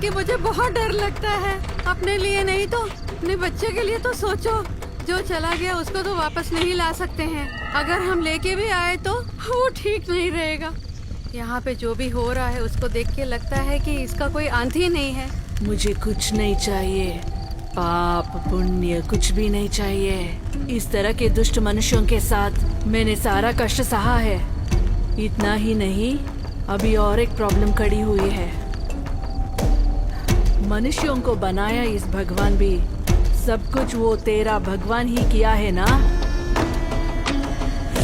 कि मुझे बहुत डर लगता है। अपने लिए नहीं तो अपने बच्चे के लिए तो सोचो। जो चला गया उसको तो वापस नहीं ला सकते हैं। अगर हम लेके भी आए तो वो ठीक नहीं रहेगा। यहाँ पे जो भी हो रहा है उसको देख के लगता है कि इसका कोई अंत ही नहीं है। मुझे कुछ नहीं चाहिए, पाप पुण्य कुछ भी नहीं चाहिए। इस तरह के दुष्ट मनुष्यों के साथ मैंने सारा कष्ट सहा है। इतना ही नहीं, अभी और एक प्रॉब्लम खड़ी हुई है। मनुष्यों को बनाया इस भगवान भी, सब कुछ वो तेरा भगवान ही किया है ना।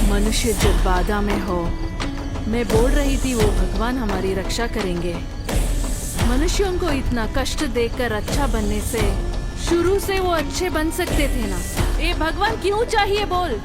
मनुष्य जब बाधा में हो, मैं बोल रही थी वो भगवान हमारी रक्षा करेंगे। मनुष्यों को इतना कष्ट देकर अच्छा बनने से शुरू से वो अच्छे बन सकते थे ना। ये भगवान क्यों चाहिए बोल।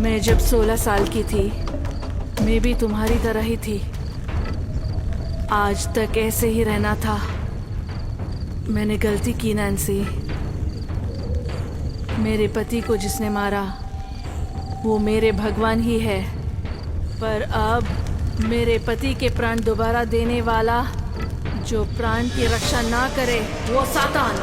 मैं जब 16 साल की थी, मैं भी तुम्हारी तरह ही थी। आज तक ऐसे ही रहना था। मैंने गलती की नैन्सी। मेरे पति को जिसने मारा वो मेरे भगवान ही है, पर अब मेरे पति के प्राण दोबारा देने वाला, जो प्राण की रक्षा ना करे, वो सातान।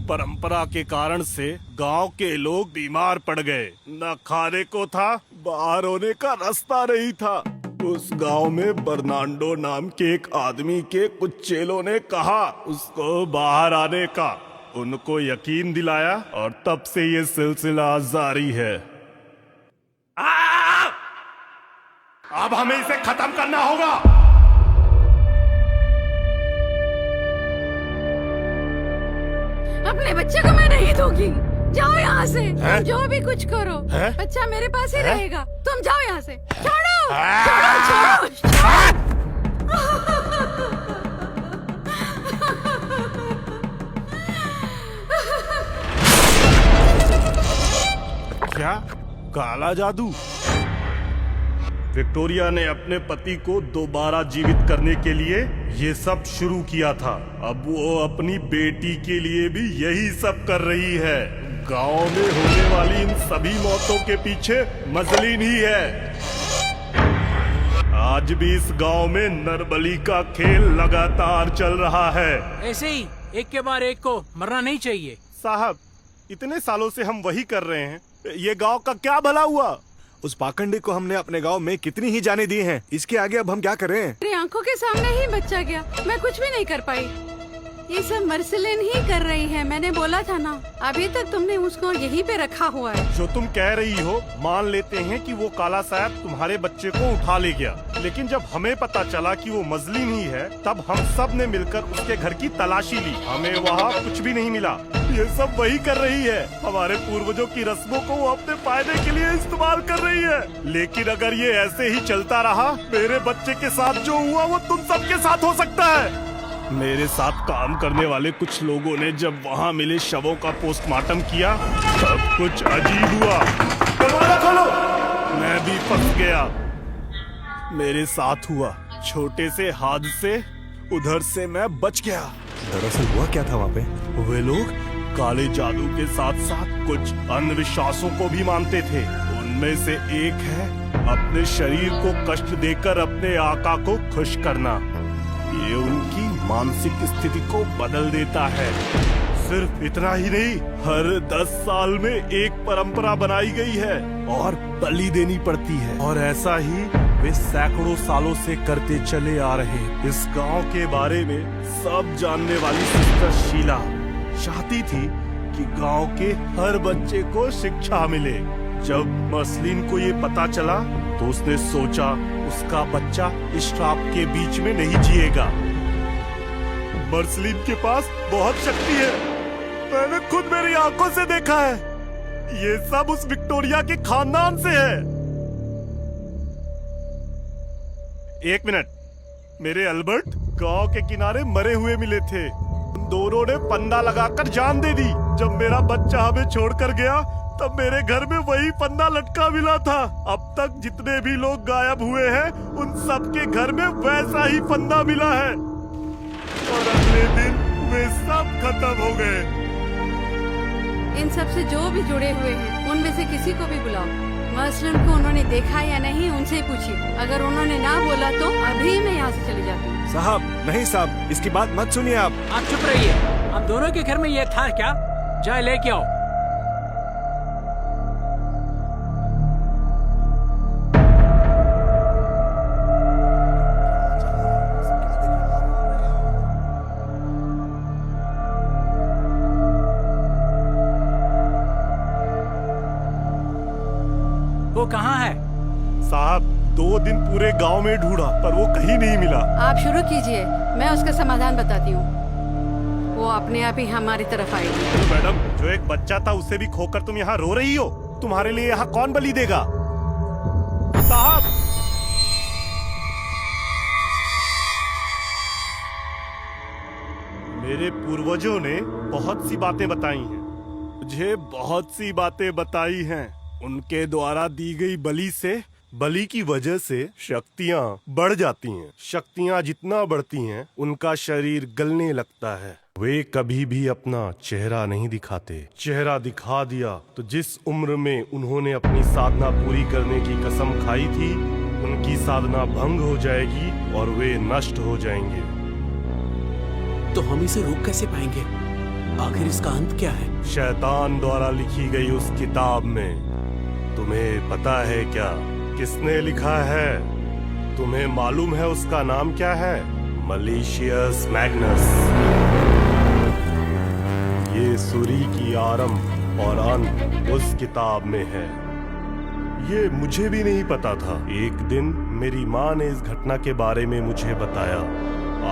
परंपरा के कारण से गांव के लोग बीमार पड़ गए। न खाने को था, बाहर होने का रास्ता नहीं था। उस गांव में बर्नांडो नाम के एक आदमी के कुछ चेलों ने कहा उसको बाहर आने का। उनको यकीन दिलाया और तब से ये सिलसिला जारी है। अब हमें इसे खत्म करना होगा। अपने बच्चे को मैं नहीं दूंगी। जाओ यहाँ से। तुम जो भी कुछ करो, बच्चा मेरे पास ही रहेगा। तुम जाओ यहाँ से। छोड़ो, छोड़ो, क्या काला जादू? विक्टोरिया ने अपने पति को दोबारा जीवित करने के लिए ये सब शुरू किया था। अब वो अपनी बेटी के लिए भी यही सब कर रही है। गांव में होने वाली इन सभी मौतों के पीछे मजलिन ही है। आज भी इस गांव में नरबली का खेल लगातार चल रहा है। ऐसे ही एक के बाद एक को मरना नहीं चाहिए। साहब, इतने सालों से हम वही कर रहे हैं, ये गांव का क्या भला हुआ? उस पाखंडी को हमने अपने गांव में कितनी ही जाने दी हैं। इसके आगे अब हम क्या करें? मेरी आंखों के सामने ही बच्चा गया, मैं कुछ भी नहीं कर पाई। ये सब मर्सिलिन ही कर रही है, मैंने बोला था ना। अभी तक तुमने उसको यहीं पे रखा हुआ है। जो तुम कह रही हो, मान लेते हैं कि वो काला साहब तुम्हारे बच्चे को उठा ले गया, लेकिन जब हमें पता चला कि वो मजलिन ही है, तब हम सब ने मिलकर उसके घर की तलाशी ली। हमें वहाँ कुछ भी नहीं मिला। ये सब वही कर रही है। हमारे पूर्वजों की रस्मों को वो अपने फायदे के लिए इस्तेमाल कर रही है। लेकिन अगर ये ऐसे ही चलता रहा, मेरे बच्चे के साथ जो हुआ वो तुम सबके साथ हो सकता है। मेरे साथ काम करने वाले कुछ लोगों ने जब वहाँ मिले शवों का पोस्टमार्टम किया, तब कुछ अजीब हुआ। दरवाजा खोलो। मैं भी फंस गया। मेरे साथ हुआ छोटे से हादसे, उधर से मैं बच गया। दरअसल हुआ क्या था वहाँ पे? वे लोग काले जादू के साथ साथ कुछ अंधविश्वासों को भी मानते थे। उनमें से एक है अपने शरीर को कष्ट देकर अपने आका को खुश करना। ये उनकी मानसिक स्थिति को बदल देता है। सिर्फ इतना ही नहीं, हर 10 साल में एक परंपरा बनाई गई है और बलि देनी पड़ती है। और ऐसा ही वे सैकड़ों सालों से करते चले आ रहे। इस गांव के बारे में सब जानने वाली सिस्टर शीला चाहती थी कि गांव के हर बच्चे को शिक्षा मिले। जब मसलिन को ये पता चला तो उसने सोचा उसका बच्चा इस श्राप के बीच में नहीं जिएगा। मसलिन के पास बहुत शक्ति है, मैंने खुद मेरी आंखों से देखा है। ये सब उस विक्टोरिया के खानदान से है। एक मिनट, मेरे अल्बर्ट गांव के किनारे मरे हुए मिले थे। दोनों ने फंदा लगाकर जान दे दी। जब मेरा बच्चा हमें छोड़कर गया, तब मेरे घर में वही फंदा लटका मिला था। अब तक जितने भी लोग गायब हुए हैं, उन सबके घर में वैसा ही फंदा मिला है। और अगले दिन वे सब खत्म हो गए। इन सब से जो भी जुड़े हुए हैं, उनमें से किसी को भी बुलाओ। मसलन को उन्होंने देखा या नहीं, उनसे पूछिए। अगर उन्होंने ना बोला तो अभी मैं यहाँ से चली जाती हूँ। साहब, नहीं साहब, इसकी बात मत सुनिए आप चुप रहिए। हम दोनों के घर में ये था क्या? जाए लेके आओ। वो कहाँ है? साहब, 2 दिन पूरे गांव में ढूंढा, पर वो कहीं नहीं मिला। आप शुरू कीजिए, मैं उसका समाधान बताती हूँ। वो अपने आप ही हमारी तरफ आएगी। तो मैडम, जो एक बच्चा था उसे भी खोकर तुम यहाँ रो रही हो। तुम्हारे लिए यहाँ कौन बलि देगा? साहब, मेरे पूर्वजों ने बहुत सी बातें बताई हैं, मुझे बहुत सी बातें बताई हैं। उनके द्वारा दी गई बलि से, बलि की वजह से शक्तियाँ बढ़ जाती हैं। शक्तियाँ जितना बढ़ती हैं, उनका शरीर गलने लगता है। वे कभी भी अपना चेहरा नहीं दिखाते। चेहरा दिखा दिया तो जिस उम्र में उन्होंने अपनी साधना पूरी करने की कसम खाई थी, उनकी साधना भंग हो जाएगी और वे नष्ट हो जाएंगे। तो हम इसे रोक कैसे पाएंगे? आखिर इसका अंत क्या है? शैतान द्वारा लिखी गई उस किताब में। तुम्हें पता है क्या किसने लिखा है? तुम्हें मालूम है उसका नाम क्या है? Malicious Magnus. ये सूरी की आरंभ और अंत उस किताब में है। ये मुझे भी नहीं पता था। एक दिन मेरी माँ ने इस घटना के बारे में मुझे बताया।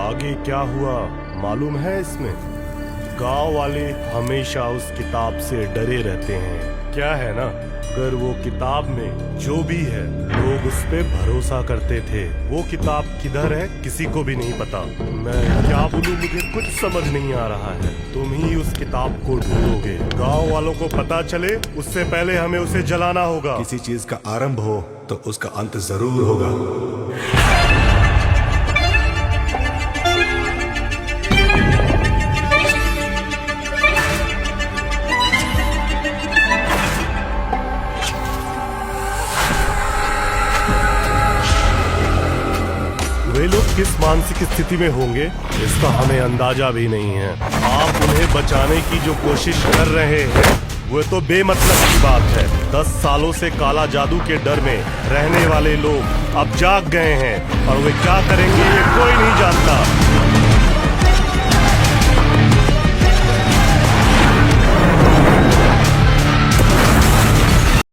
आगे क्या हुआ मालूम है इसमें? गांव वाले हमेशा उस किताब से डरे रहते हैं। क्या है ना, अगर वो किताब में जो भी है, लोग उस पे भरोसा करते थे। वो किताब किधर है किसी को भी नहीं पता। मैं क्या बोलूं, मुझे कुछ समझ नहीं आ रहा है। तुम ही उस किताब को ढूंढोगे। गांव वालों को पता चले उससे पहले हमें उसे जलाना होगा। किसी चीज का आरंभ हो तो उसका अंत जरूर होगा। वे लोग किस मानसिक स्थिति में होंगे इसका हमें अंदाजा भी नहीं है। आप उन्हें बचाने की जो कोशिश कर रहे हैं वो तो बेमतलब की बात है। 10 सालों से काला जादू के डर में रहने वाले लोग अब जाग गए हैं और वे क्या करेंगे ये कोई नहीं जानता।